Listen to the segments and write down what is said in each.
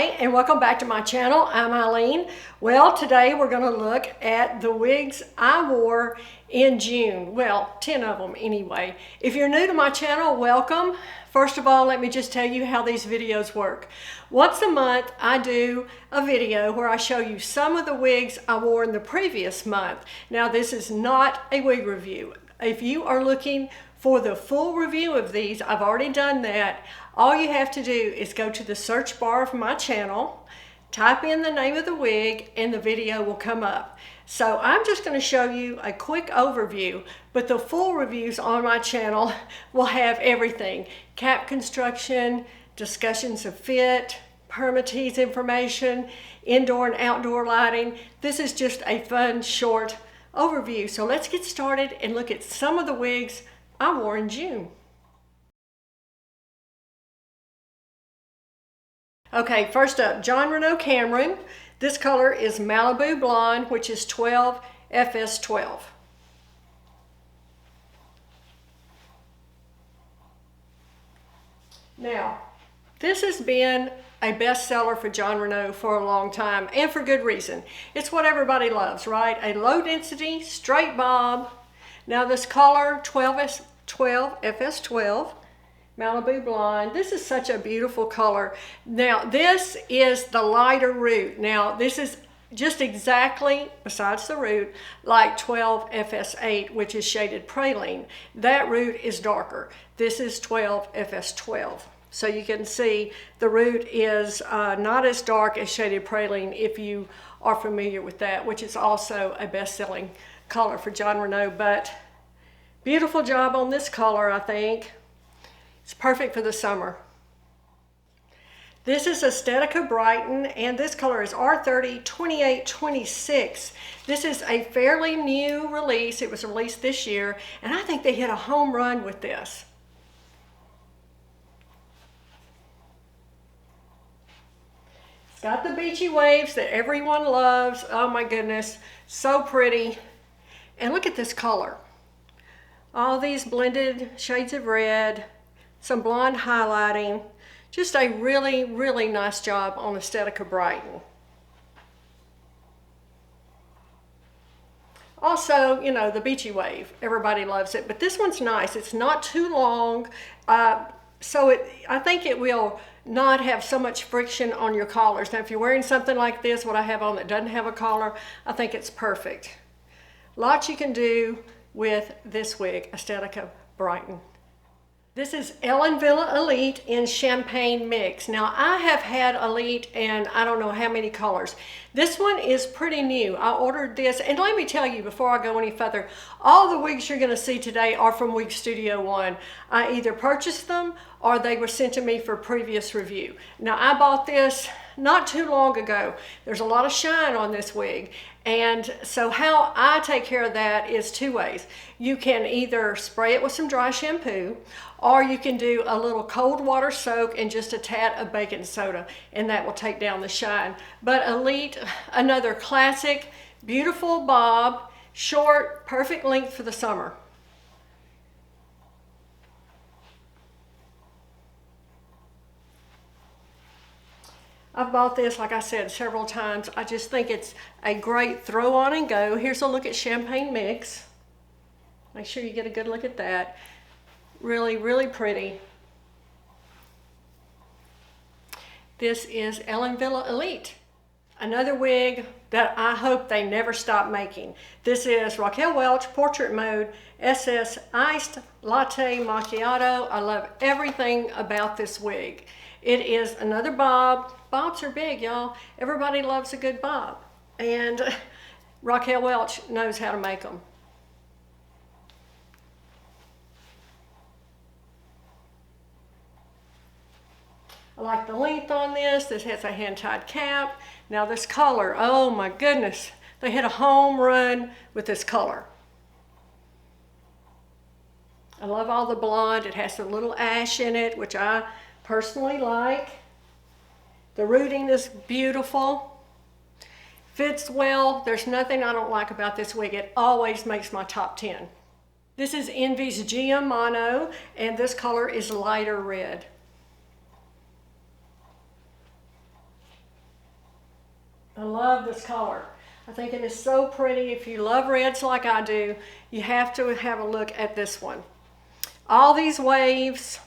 Hi, and welcome back to my channel. I'm Eileen. Well, today we're going to look at the wigs I wore in June. Well, 10 of them anyway. If you're new to my channel, welcome. First of all, let me just tell you how these videos work. Once a month, I do a video where I show you some of the wigs I wore in the previous month. Now, this is not a wig review. If you are looking for the full review of these, I've already done that. All you have to do is go to the search bar of my channel, type in the name of the wig, and the video will come up. So I'm just going to show you a quick overview, but the full reviews on my channel will have everything. Cap construction, discussions of fit, permatease information, indoor and outdoor lighting. This is just a fun, short overview. So let's get started and look at some of the wigs I wore in June. Okay, first up, John Renault Cameron. This color is Malibu Blonde, which is 12 FS12. Now, this has been a bestseller for John Renault for a long time, and for good reason. It's what everybody loves, right? A low density, straight bob. Now this color, 12 FS12. Malibu Blonde. This is such a beautiful color. Now this is the lighter root. Now this is just exactly, besides the root, like 12 FS8, which is shaded praline. That root is darker. This is 12 FS12. So you can see the root is not as dark as shaded praline if you are familiar with that, which is also a best-selling color for John Renault. But beautiful job on this color, I think. It's perfect for the summer. This is Aesthetica Brighton, and this color is R30 2826. This is a fairly new release. It was released this year, and I think they hit a home run with this. It's got the beachy waves that everyone loves. Oh my goodness, so pretty. And look at this color. All these blended shades of red. Some blonde highlighting. Just a really, really nice job on Aesthetica Brighton. Also, you know, the beachy wave. Everybody loves it, but this one's nice. It's not too long, so I think it will not have so much friction on your collars. Now, if you're wearing something like this, what I have on that doesn't have a collar, I think it's perfect. Lots you can do with this wig, Aesthetica Brighton. This is Ellen Villa Elite in Champagne Mix. Now, I have had Elite in I don't know how many colors. This one is pretty new. I ordered this, and let me tell you before I go any further, all the wigs you're going to see today are from Wig Studio One. I either purchased them or they were sent to me for previous review. Now, I bought this not too long ago. There's a lot of shine on this wig, and so how I take care of that is two ways. You can either spray it with some dry shampoo, or you can do a little cold water soak and just a tad of baking soda, and that will take down the shine. But Elite, another classic, beautiful bob, short, perfect length for the summer. I've bought this, like I said, several times. I just think it's a great throw on and go. Here's a look at Champagne Mix. Make sure you get a good look at that. Really, really pretty. This is Ellen Villa Elite. Another wig that I hope they never stop making. This is Raquel Welch Portrait Mode SS Iced Latte Macchiato. I love everything about this wig. It is another bob. Bobs are big, y'all. Everybody loves a good bob. And Raquel Welch knows how to make them. I like the length on this. This has a hand-tied cap. Now this color, oh my goodness. They hit a home run with this color. I love all the blonde. It has a little ash in it, which I personally like. The rooting is beautiful. Fits well. There's nothing I don't like about this wig. It always makes my top 10. This is Envy's Gia Mono, and this color is lighter red. I love this color. I think it is so pretty. If you love reds like I do, you have to have a look at this one. All these waves.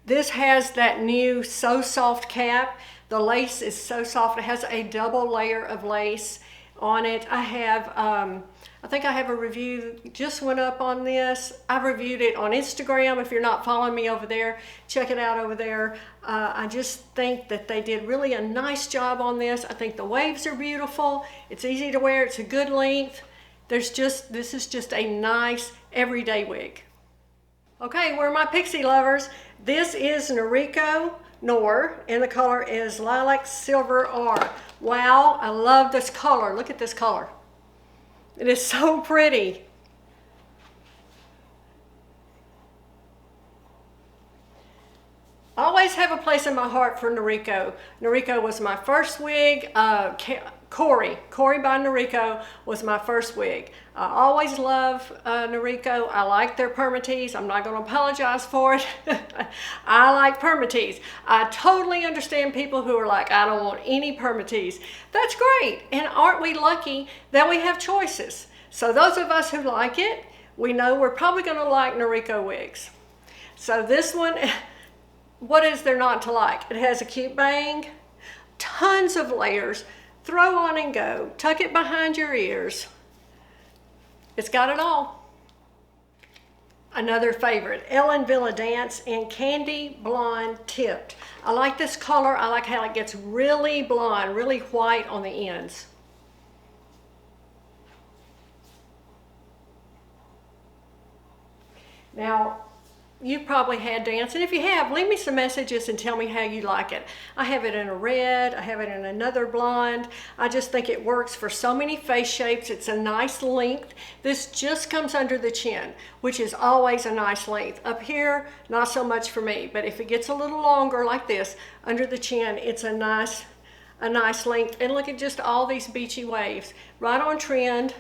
This has that new So Soft cap. The lace is so soft. It has a double layer of lace on it. I think I have a review just went up on this. I've reviewed it on Instagram. If you're not following me over there, check it out over there. I just think that they did really a nice job on this. I think the waves are beautiful. It's easy to wear. It's a good length. This is just a nice everyday wig. Okay, where are my pixie lovers? This is Naro Noir, and the color is Lilac Silver R. Wow, I love this color. Look at this color. It is so pretty. I always have a place in my heart for Naro. Naro was my first wig. Corey by Naro was my first wig. I always love Naro. I like their permatease. I'm not going to apologize for it. I like permatease. I totally understand people who are like, I don't want any permatease. That's great. And aren't we lucky that we have choices? So those of us who like it, we know we're probably going to like Naro wigs. So this one, what is there not to like? It has a cute bang, tons of layers, throw on and go, tuck it behind your ears. It's got it all. Another favorite, Ellen Villa Dance in Candy Blonde Tipped. I like this color. I like how it gets really blonde, really white on the ends. Now, you probably had dance, and if you have, leave me some messages and tell me how you like it. I have it in a red, I have it in another blonde. I just think it works for so many face shapes. It's a nice length. This just comes under the chin, which is always a nice length. Up here, not so much for me, but if it gets a little longer like this, under the chin, it's a nice length. And look at just all these beachy waves. Right on trend.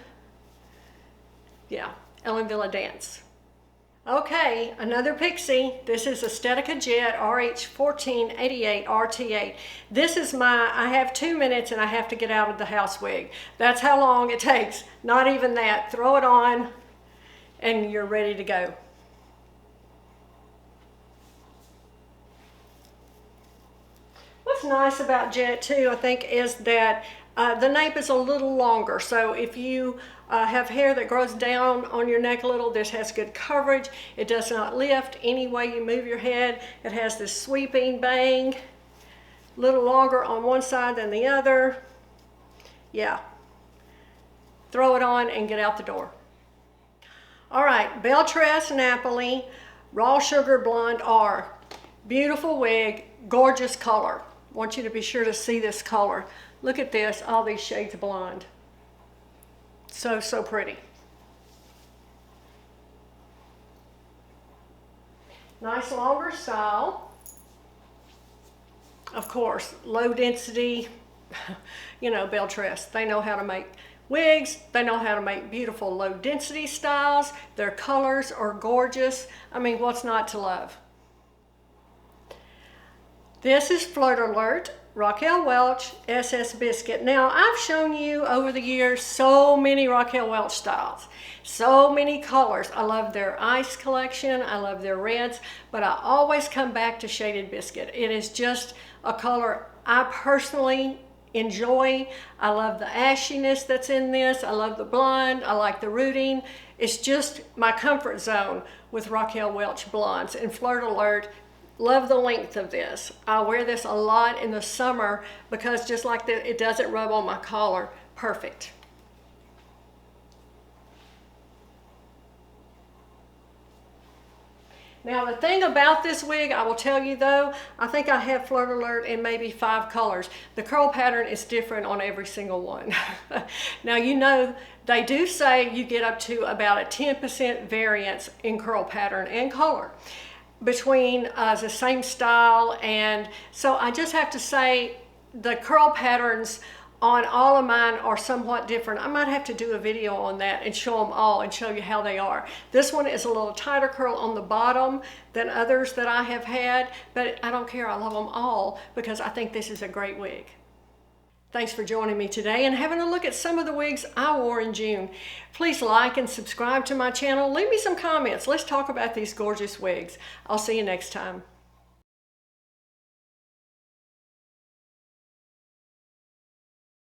Yeah, Ellen Villa Dance. Okay, another pixie. This is Aesthetica Jet RH1488 RT8. This is I have 2 minutes and I have to get out of the house wig. That's how long it takes. Not even that. Throw it on and you're ready to go. What's nice about Jet too, I think, is that the nape is a little longer. So if you have hair that grows down on your neck a little, this has good coverage. It does not lift any way you move your head. It has this sweeping bang, a little longer on one side than the other. Yeah, throw it on and get out the door. All right, Beltress Napoli Raw Sugar Blonde R. Beautiful wig, gorgeous color. Want you to be sure to see this color. Look at this, all these shades of blonde. So, so pretty. Nice longer style. Of course, low density, you know, Beltress. They know how to make wigs. They know how to make beautiful low density styles. Their colors are gorgeous. I mean, what's not to love? This is Flirt Alert, Raquel Welch, SS Biscuit. Now, I've shown you over the years so many Raquel Welch styles, so many colors. I love their ice collection, I love their reds, but I always come back to Shaded Biscuit. It is just a color I personally enjoy. I love the ashiness that's in this. I love the blonde. I like the rooting. It's just my comfort zone with Raquel Welch blondes. And Flirt Alert, love the length of this. I wear this a lot in the summer because just like that, it doesn't rub on my collar. Perfect. Now the thing about this wig, I will tell you though, I think I have Flirt Alert in maybe 5 colors. The curl pattern is different on every single one. Now you know, they do say you get up to about a 10% variance in curl pattern and color between the same style, and so I just have to say the curl patterns on all of mine are somewhat different. I might have to do a video on that and show them all and show you how they are. This one is a little tighter curl on the bottom than others that I have had, but I don't care. I love them all because I think this is a great wig. Thanks for joining me today and having a look at some of the wigs I wore in June. Please like and subscribe to my channel. Leave me some comments. Let's talk about these gorgeous wigs. I'll see you next time.